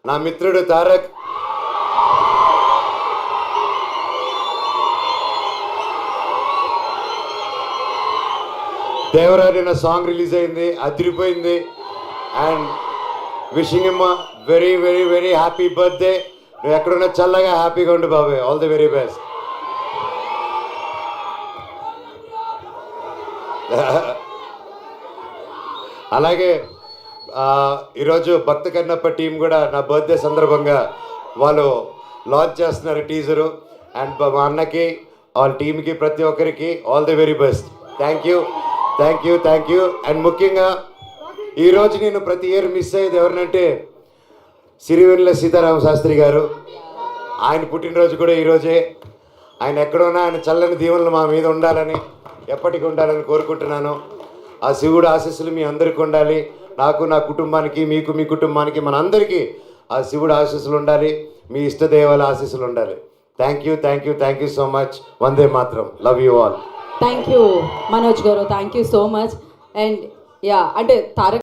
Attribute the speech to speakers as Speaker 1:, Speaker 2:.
Speaker 1: నా మిత్రుడు తారక్, దేవరాని నా సాంగ్ రిలీజ్ అయింది, అదిరిపోయింది. And wishing him very very very happy birthday. నువ్వు ఎక్కడున్నా చల్లగా హ్యాపీగా ఉండు బాబాయ్. All the very best. అలాగే ఈరోజు భక్త కన్నప్ప టీం కూడా నా బర్త్డే సందర్భంగా వాళ్ళు లాంచ్ చేస్తున్నారు టీజరు. అండ్ మా అన్నకి వాళ్ళ టీంకి ప్రతి ఒక్కరికి all the very best. Thank you thank you thank you. And ముఖ్యంగా ఈరోజు నేను ప్రతి ఇయర్ మిస్ అయ్యేది ఎవరినంటే సిరివెన్నెల సీతారామ శాస్త్రి గారు. ఆయన పుట్టినరోజు కూడా ఈరోజే. ఆయన ఎక్కడున్నా ఆయన చల్లని దీవెనలు మా మీద ఉండాలని, ఎప్పటికీ ఉండాలని కోరుకుంటున్నాను. ఆ శివుడు ఆశీస్సులు మీ అందరికీ ఉండాలి. నాకు, నా కుటుంబానికి, మీకు, మీ కుటుంబానికి, మన అందరికీ ఆ శివుడు ఆశీస్సులు ఉండాలి. మీ ఇష్టదేవాల ఆశీస్సులు ఉండాలి. Thank you thank you thank you so much. Vande Mataram. Love you all.
Speaker 2: Thank you Manoj garu, thank you so much. And yeah, అంటే తారక్